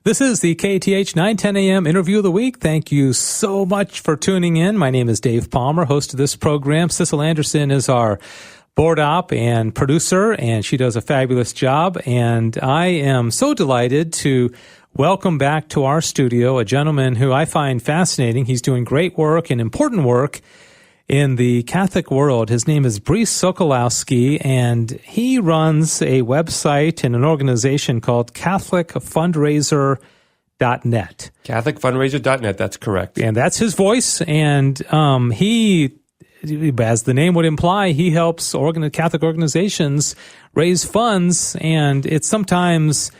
This is the KATH 910 a.m. Interview of the Week. Thank you so much for tuning in. My name is Dave Palmer, host of this program. Cecil Anderson is our board op and producer, and she does a fabulous job. And I am so delighted to welcome back to our studio a gentleman who I find fascinating. He's doing great work and important work in the Catholic world. His name is Brice Sokolowski, and he runs a website and an organization called CatholicFundraiser.net. CatholicFundraiser.net, that's correct. And that's his voice, and he, as the name would imply, he helps Catholic organizations raise funds, and it's sometimes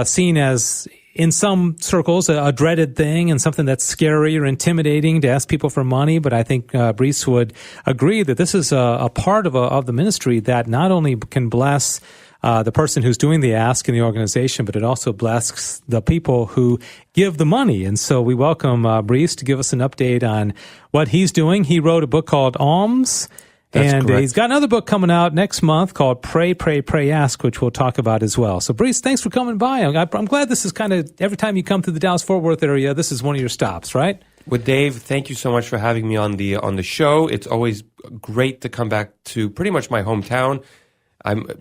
seen as, in some circles, a dreaded thing and something that's scary or intimidating to ask people for money. But I think Brice would agree that this is a part of the ministry that not only can bless the person who's doing the ask in the organization, but it also blesses the people who give the money. And so we welcome Brice to give us an update on what he's doing. He wrote a book called Alms. That's correct. He's got another book coming out next month called Pray, Pray, Pray, Ask, which we'll talk about as well. So, Brice, thanks for coming by. I'm glad this is kind of, every time you come to the Dallas-Fort Worth area, this is one of your stops, right? Well, Dave, thank you so much for having me on the show. It's always great to come back to pretty much my hometown.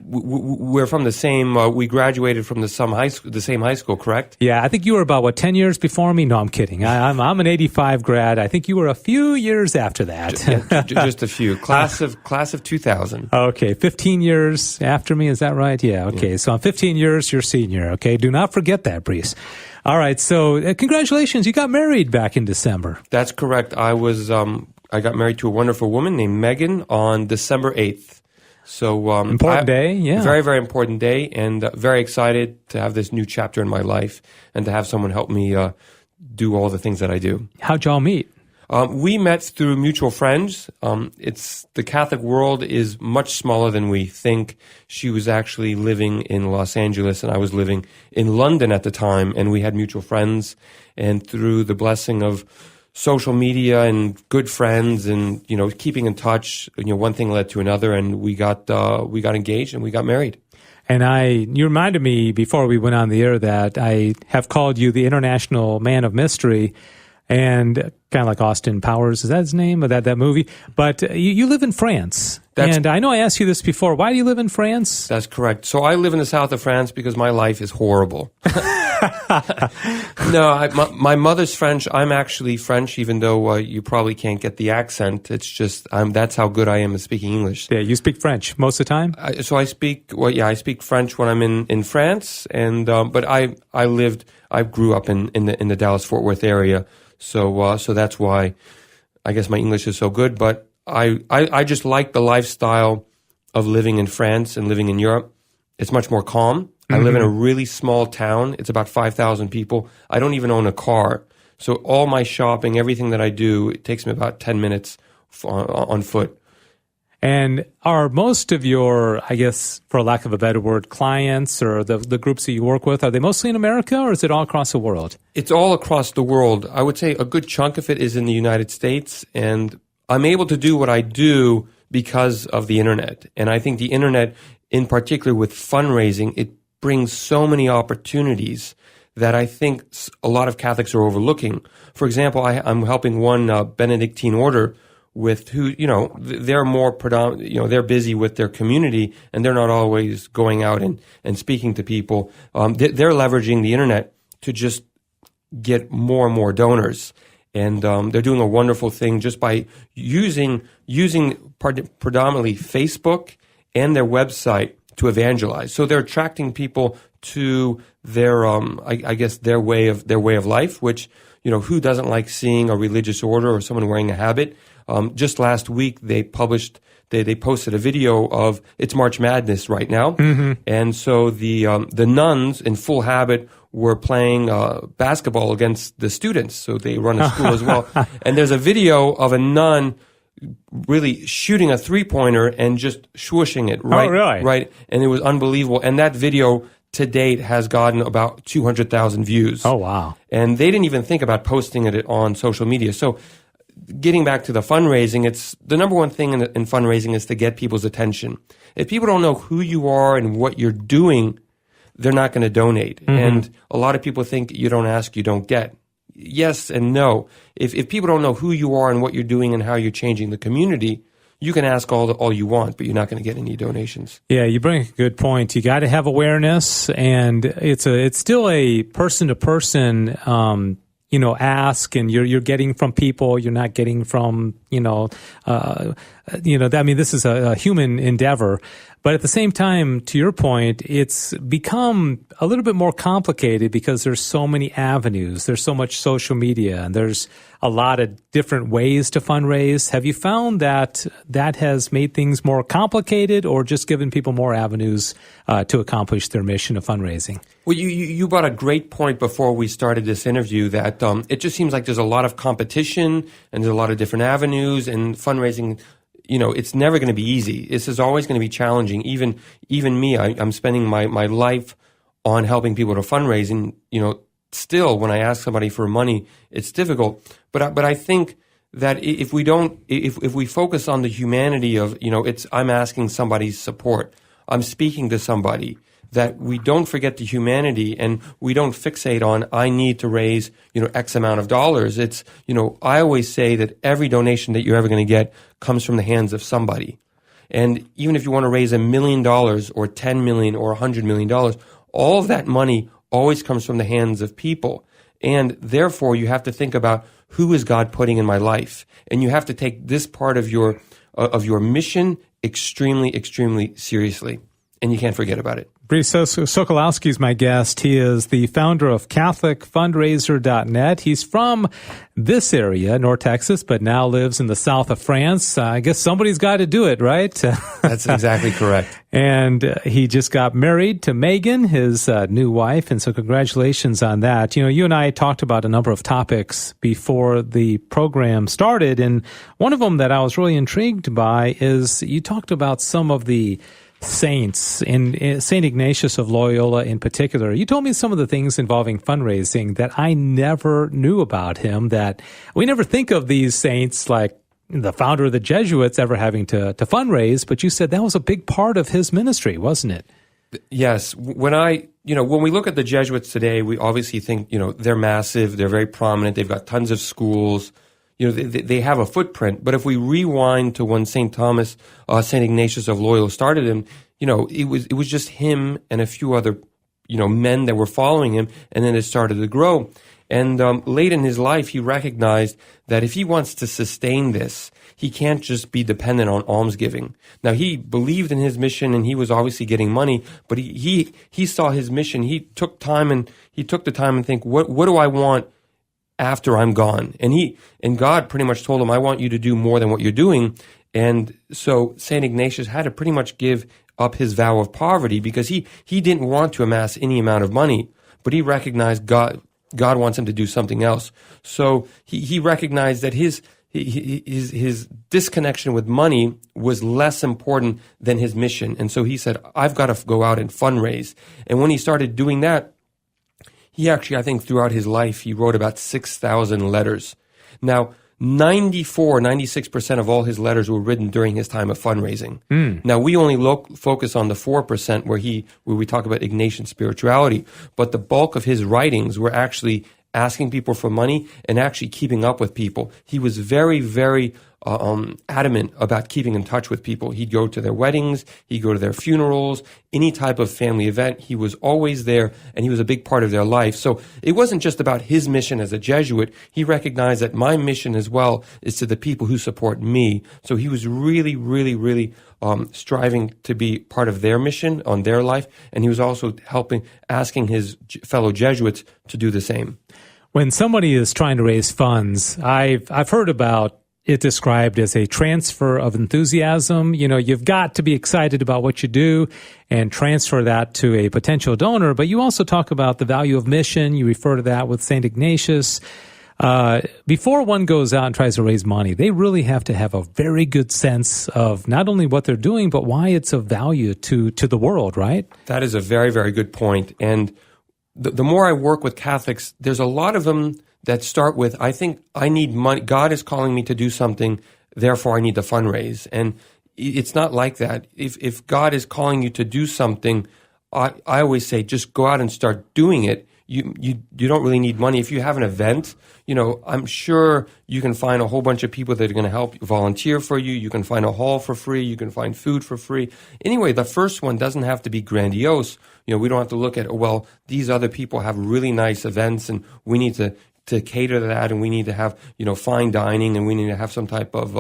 We're from the same. We graduated from the same high school, correct? Yeah, I think you were about 10 years before me. No, I'm kidding. I'm an '85 grad. I think you were a few years after that. Just a few. Class of 2000. Okay, 15 years after me. Is that right? Yeah. Okay, So I'm 15 years your senior. Okay, do not forget that, Brice. All right. So congratulations, you got married back in December. That's correct. I got married to a wonderful woman named Megan on December 8th. So important day, yeah. Very, very important day, and very excited to have this new chapter in my life and to have someone help me do all the things that I do. How'd y'all meet? We met through mutual friends. The Catholic world is much smaller than we think. She was actually living in Los Angeles, and I was living in London at the time, and we had mutual friends. And through the blessing of social media and good friends and, keeping in touch, one thing led to another, and we got engaged and we got married. And you reminded me before we went on the air that I have called you the International Man of Mystery, and kind of like Austin Powers, is that his name, or that movie? But you live in France. And I know I asked you this before. Why do you live in France? That's correct. So I live in the south of France because my life is horrible. No, my mother's French. I'm actually French, even though you probably can't get the accent. It's just that's how good I am at speaking English. Yeah, you speak French most of the time? I speak French when I'm in France, and but I grew up in the Dallas-Fort Worth area, so that's why I guess my English is so good. But I just like the lifestyle of living in France and living in Europe. It's much more calm. I live in a really small town. It's about 5,000 people. I don't even own a car. So all my shopping, everything that I do, it takes me about 10 minutes on foot. And are most of your, I guess, for lack of a better word, clients or the groups that you work with, are they mostly in America, or is it all across the world? It's all across the world. I would say a good chunk of it is in the United States, and I'm able to do what I do because of the internet. And I think the internet, in particular with fundraising, it brings so many opportunities that I think a lot of Catholics are overlooking. For example, I'm helping one Benedictine order with who, they're more predominant, they're busy with their community and they're not always going out and speaking to people. They're leveraging the internet to just get more and more donors. And they're doing a wonderful thing just by using predominantly Facebook and their website to evangelize. So they're attracting people to their, I guess, their way of life. Which, who doesn't like seeing a religious order or someone wearing a habit? Just last week they posted a video of it's March Madness right now, and so the nuns in full habit were playing basketball against the students. So they run a school as well, and there's a video of a nun really shooting a 3-pointer and just swooshing it right, right, and it was unbelievable. And that video to date has gotten about 200,000 views. Oh wow! And they didn't even think about posting it on social media. So, getting back to the fundraising, it's the number one thing in fundraising is to get people's attention. If people don't know who you are and what you're doing, they're not going to donate. And a lot of people think you don't ask, you don't get. Yes and no. If people don't know who you are and what you're doing and how you're changing the community, you can ask all you want, but you're not going to get any donations. Yeah, you bring a good point. You got to have awareness, and it's still a person to person, ask, and you're getting from people. You're not getting from this is a human endeavor. But at the same time, to your point, it's become a little bit more complicated because there's so many avenues. There's so much social media, and there's a lot of different ways to fundraise. Have you found that has made things more complicated, or just given people more avenues to accomplish their mission of fundraising? Well, you brought a great point before we started this interview that it just seems like there's a lot of competition and there's a lot of different avenues, and fundraising, it's never going to be easy. This is always going to be challenging. Even me, I'm spending my life on helping people to fundraise, and still, when I ask somebody for money, it's difficult. But I think that if we focus on the humanity of, I'm asking somebody's support, I'm speaking to somebody, that we don't forget the humanity and we don't fixate on, I need to raise, X amount of dollars. It's, I always say that every donation that you're ever going to get comes from the hands of somebody. And even if you want to raise $1 million or $10 million or $100 million, all of that money always comes from the hands of people. And therefore, you have to think about, who is God putting in my life? And you have to take this part of your mission extremely, extremely seriously. And you can't forget about it. Brice Sokolowski is my guest. He is the founder of CatholicFundraiser.net. He's from this area, North Texas, but now lives in the south of France. I guess somebody's got to do it, right? That's exactly correct. And he just got married to Megan, his new wife, and so congratulations on that. You and I talked about a number of topics before the program started, and one of them that I was really intrigued by is you talked about some of the saints, in St. Ignatius of Loyola in particular. You told me some of the things involving fundraising that I never knew about him, that we never think of these saints like the founder of the Jesuits ever having to fundraise, but you said that was a big part of his ministry, wasn't it? Yes. When we look at the Jesuits today, we obviously think, they're massive, they're very prominent, they've got tons of schools, they have a footprint. But if we rewind to when St. Ignatius of Loyola started him, it was just him and a few other, men that were following him, and then it started to grow. And late in his life, he recognized that if he wants to sustain this, he can't just be dependent on almsgiving. Now, he believed in his mission, and he was obviously getting money, but he saw his mission. He took the time and think, what do I want after I'm gone? And God pretty much told him, I want you to do more than what you're doing. And so St. Ignatius had to pretty much give up his vow of poverty because he didn't want to amass any amount of money, but he recognized God wants him to do something else. So he recognized that his disconnection with money was less important than his mission. And so he said, I've got to go out and fundraise. And when he started doing that, he actually, I think throughout his life, he wrote about 6,000 letters. Now, 96% of all his letters were written during his time of fundraising. Now, we only focus on the 4% where we talk about Ignatian spirituality, but the bulk of his writings were actually asking people for money and actually keeping up with people. He was very, very adamant about keeping in touch with people. He'd go to their weddings, he'd go to their funerals, any type of family event. He was always there, and he was a big part of their life. So it wasn't just about his mission as a Jesuit. He recognized that my mission as well is to the people who support me. So he was really, really, really striving to be part of their mission on their life, and he was also asking his fellow Jesuits to do the same. When somebody is trying to raise funds, I've heard about it described as a transfer of enthusiasm. You've got to be excited about what you do and transfer that to a potential donor. But you also talk about the value of mission. You refer to that with St. Ignatius. Before one goes out and tries to raise money, they really have to have a very good sense of not only what they're doing, but why it's of value to the world, right? That is a very, very good point. And the more I work with Catholics, there's a lot of them that start with, I think I need money. God is calling me to do something, therefore I need to fundraise. And it's not like that. If God is calling you to do something, I always say just go out and start doing it. You don't really need money. If you have an event, I'm sure you can find a whole bunch of people that are going to help volunteer for you. You can find a hall for free. You can find food for free. Anyway, the first one doesn't have to be grandiose. We don't have to look at, well, these other people have really nice events and we need to cater to that, and we need to have, fine dining, and we need to have some type of,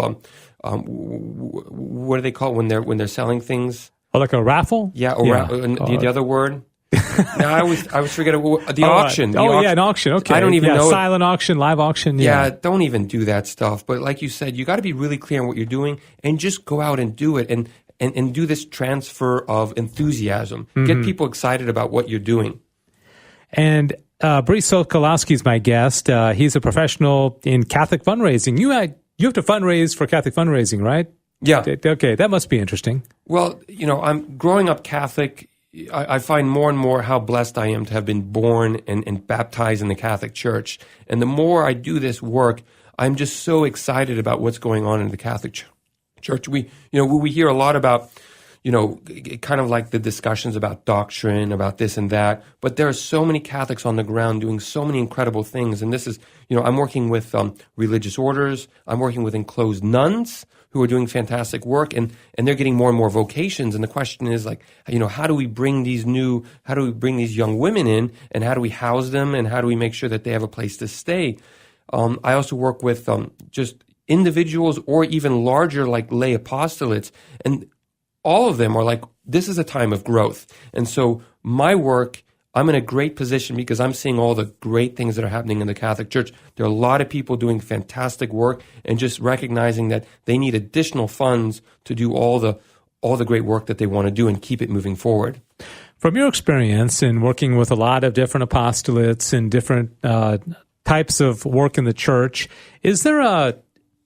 what do they call it when they're selling things? Oh, like a raffle? Yeah. The other word? No, I always forget the auction. An auction. Okay. I don't even know. Silent auction, live auction. Yeah, don't even do that stuff. But like you said, you got to be really clear on what you're doing and just go out and do it and do this transfer of enthusiasm. Mm-hmm. Get people excited about what you're doing. And Brice Sokolowski is my guest. He's a professional in Catholic fundraising. You have to fundraise for Catholic fundraising, right? Yeah. Okay, that must be interesting. Well, I'm growing up Catholic. I find more and more how blessed I am to have been born and baptized in the Catholic Church. And the more I do this work, I'm just so excited about what's going on in the Catholic Church. We hear a lot about, kind of like the discussions about doctrine, about this and that. But there are so many Catholics on the ground doing so many incredible things. And this is, I'm working with religious orders. I'm working with enclosed nuns who are doing fantastic work, and they're getting more and more vocations. And the question is like, how do we bring these young women in, and how do we house them, and how do we make sure that they have a place to stay? I also work with just individuals or even larger like lay apostolates, and all of them are like, this is a time of growth. And so my work, I'm in a great position because I'm seeing all the great things that are happening in the Catholic Church. There are a lot of people doing fantastic work and just recognizing that they need additional funds to do all the great work that they want to do and keep it moving forward. From your experience in working with a lot of different apostolates and different types of work in the church, is there a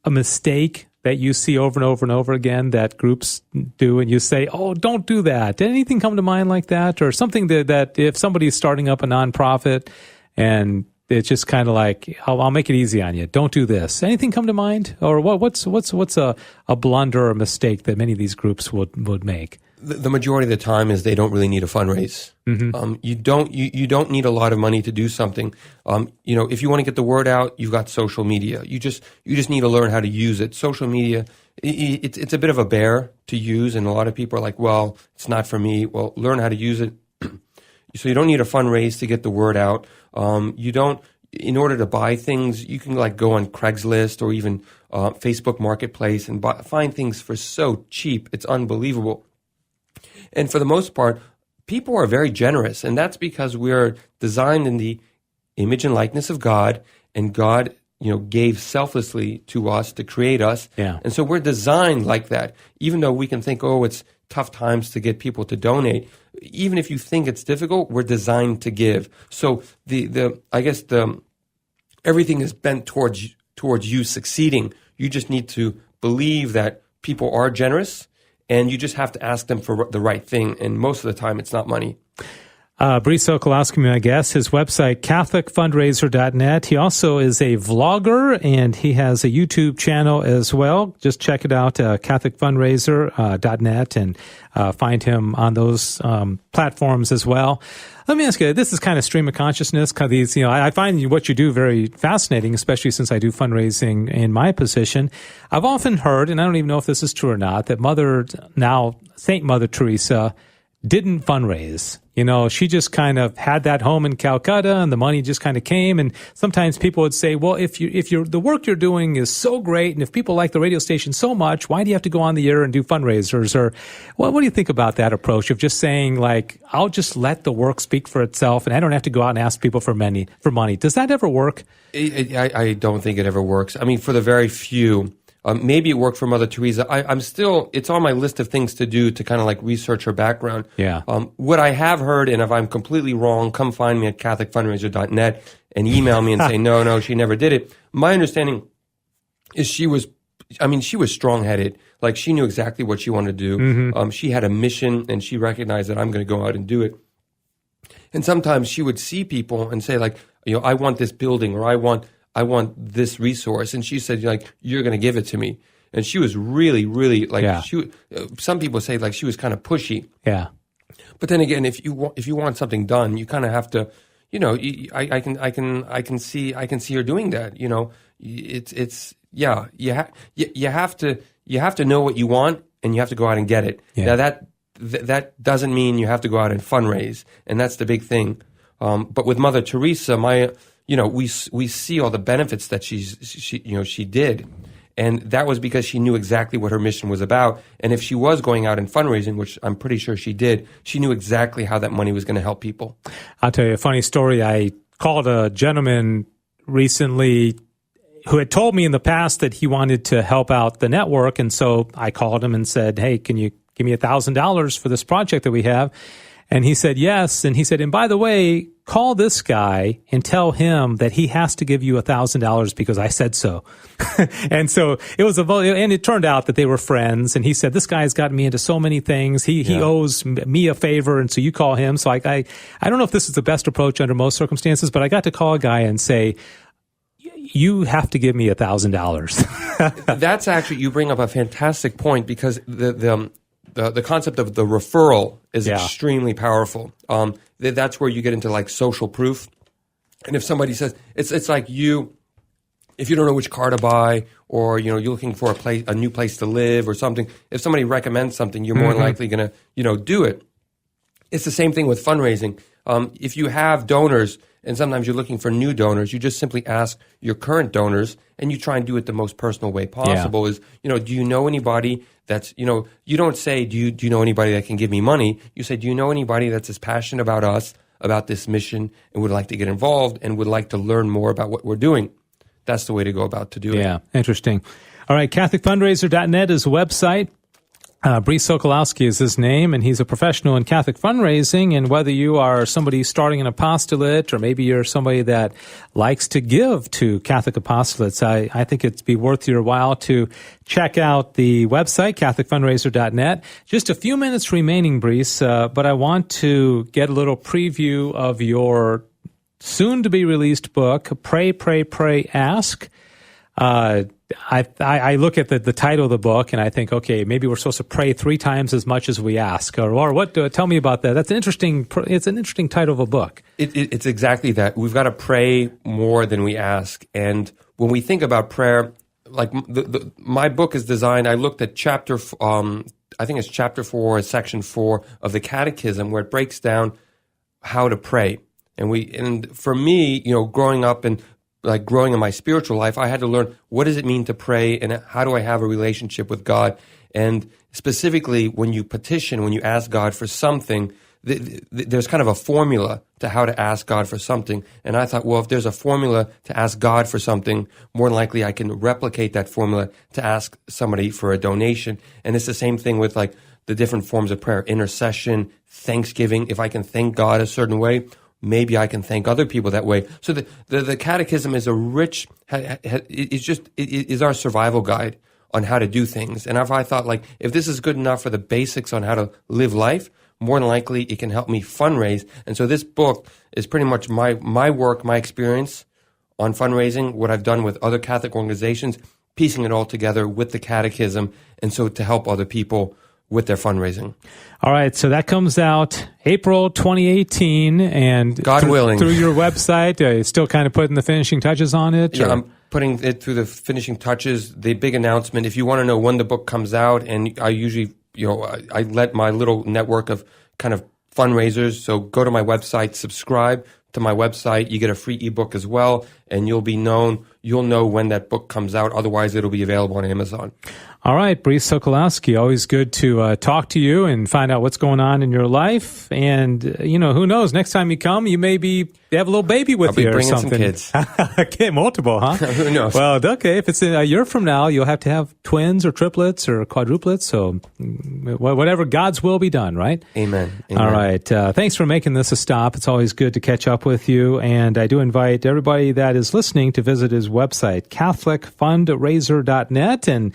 mistake that you see over and over and over again that groups do, and you say, oh, don't do that? Did anything come to mind like that? Or something that if somebody's starting up a nonprofit and it's just kind of like, I'll make it easy on you, don't do this. Anything come to mind? Or what's a blunder or a mistake that many of these groups would make? The majority of the time is they don't really need a fundraise. Mm-hmm. You don't need a lot of money to do something. If you want to get the word out, you've got social media. You just need to learn how to use it. Social media, it's a bit of a bear to use, and a lot of people are like, well, it's not for me. Well, learn how to use it. So you don't need a fundraise to get the word out. In order to buy things, you can like go on Craigslist or even Facebook Marketplace and find things for so cheap. It's unbelievable. And for the most part, people are very generous, and that's because we're designed in the image and likeness of God, and God, gave selflessly to us to create us. Yeah. And so we're designed like that. Even though we can think, oh, it's tough times to get people to donate, even if you think it's difficult, we're designed to give. So everything is bent towards you succeeding. You just need to believe that people are generous, and you just have to ask them for the right thing. And most of the time, it's not money. Brice Sokolowski, I guess, his website, CatholicFundraiser.net. He also is a vlogger, and he has a YouTube channel as well. Just check it out, CatholicFundraiser.net, and find him on those platforms as well. Let me ask you, this is kind of stream of consciousness. I find what you do very fascinating, especially since I do fundraising in my position. I've often heard, and I don't even know if this is true or not, that Saint Mother Teresa didn't fundraise. She just kind of had that home in Calcutta, and the money just kind of came. And sometimes people would say, well, if the work you're doing is so great, and if people like the radio station so much, why do you have to go on the air and do fundraisers? Or what do you think about that approach of just saying, like, I'll just let the work speak for itself, and I don't have to go out and ask people for money? Does that ever work? I don't think it ever works. I mean, for the very few. Maybe it worked for Mother Teresa. It's on my list of things to do to kind of like research her background. Yeah. What I have heard, and if I'm completely wrong, come find me at CatholicFundraiser.net and email me and say, no, she never did it. My understanding is she was strong-headed. Like, she knew exactly what she wanted to do. Mm-hmm. She had a mission, and she recognized that I'm going to go out and do it. And sometimes she would see people and say, like, I want this building, or I want this resource. And she said, like, you're going to give it to me. And she was really, really, like, some people say, like, she was kind of pushy. Yeah. But then again, if you want something done, you kind of have to, I can see her doing that. You have to know what you want, and you have to go out and get it. Yeah. Now that doesn't mean you have to go out and fundraise, and that's the big thing. But with Mother Teresa, we see all the benefits that she did. And that was because she knew exactly what her mission was about. And if she was going out and fundraising, which I'm pretty sure she did, she knew exactly how that money was going to help people. I'll tell you a funny story. I called a gentleman recently who had told me in the past that he wanted to help out the network. And so I called him and said, hey, can you give me $1,000 for this project that we have? And he said, yes. And he said, and by the way, call this guy and tell him that he has to give you $1,000 because I said so. And so it was and it turned out that they were friends. And he said, this guy's gotten me into so many things. He owes me a favor. And so you call him. So I don't know if this is the best approach under most circumstances, but I got to call a guy and say, you have to give me $1,000. That's actually, you bring up a fantastic point, because the concept of the referral is extremely powerful. That's where you get into like social proof. And if somebody says, it's like if you don't know which car to buy, or you're looking for a new place to live or something, if somebody recommends something, you're more likely going to do it. It's the same thing with fundraising. If you have donors, and sometimes you're looking for new donors, you just simply ask your current donors, and you try and do it the most personal way possible. Is, do you know anybody that's, you don't say, do you know anybody that can give me money? You say, do you know anybody that's as passionate about us, about this mission, and would like to get involved and would like to learn more about what we're doing? That's the way to go about to do it. Yeah, interesting. All right, CatholicFundraiser.net is the website. Brice Sokolowski is his name, and he's a professional in Catholic fundraising. And whether you are somebody starting an apostolate, or maybe you're somebody that likes to give to Catholic apostolates, I think it'd be worth your while to check out the website, CatholicFundraiser.net. Just a few minutes remaining, Brice, but I want to get a little preview of your soon-to-be-released book, Pray, Pray, Pray, Ask. I look at the title of the book and I think, okay, maybe we're supposed to pray 3 times as much as we ask, or what? Tell me about that. That's an interesting. It's an interesting title of a book. It's exactly that. We've got to pray more than we ask, and when we think about prayer, like my book is designed. I looked at chapter. I think it's chapter 4, section 4 of the Catechism, where it breaks down how to pray, and for me, growing up and growing in my spiritual life, I had to learn, what does it mean to pray, and how do I have a relationship with God? And specifically, when you petition, when you ask God for something, there's kind of a formula to how to ask God for something. And I thought, well, if there's a formula to ask God for something, more than likely I can replicate that formula to ask somebody for a donation. And it's the same thing with the different forms of prayer: intercession, thanksgiving. If I can thank God a certain way, maybe I can thank other people that way. So the Catechism is a rich, is our survival guide on how to do things. And I thought, if this is good enough for the basics on how to live life, more than likely it can help me fundraise. And so this book is pretty much my work, my experience on fundraising, what I've done with other Catholic organizations, piecing it all together with the Catechism, and so to help other people with their fundraising. All right, so that comes out April 2018, and God willing, through your website, still kind of putting the finishing touches on it? Yeah, I'm putting it through the finishing touches. The big announcement, if you want to know when the book comes out, and I usually, I let my little network of kind of fundraisers, so go to my website, subscribe to my website, you get a free ebook as well, and you'll know when that book comes out. Otherwise, it'll be available on Amazon. All right, Brice Sokolowski, always good to talk to you and find out what's going on in your life. And, who knows, next time you come, you may have a little baby with you or something. I'll be bringing some kids. Okay, multiple, huh? Who knows? Well, okay, if it's a year from now, you'll have to have twins or triplets or quadruplets. So whatever, God's will be done, right? Amen. All right. Thanks for making this a stop. It's always good to catch up with you. And I do invite everybody that is listening to visit his website, CatholicFundraiser.net, and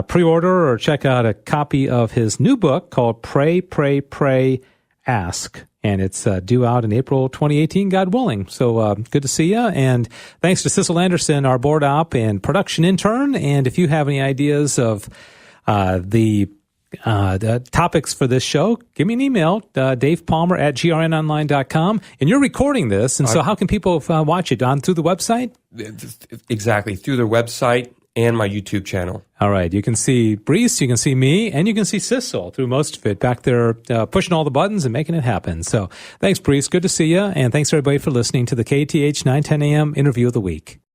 pre-order or check out a copy of his new book called Pray, Pray, Pray, Ask. And it's due out in April 2018, God willing. So good to see you. And thanks to Sissel Anderson, our board op and production intern. And if you have any ideas of the the topics for this show, give me an email, davepalmer@grnonline.com. And you're recording this, and so how can people watch it? Through the website? Exactly, through the website and my YouTube channel. All right. You can see Brice, you can see me, and you can see Sissel through most of it, back there pushing all the buttons and making it happen. So thanks, Brice. Good to see you. And thanks, everybody, for listening to the KATH 910 AM Interview of the Week.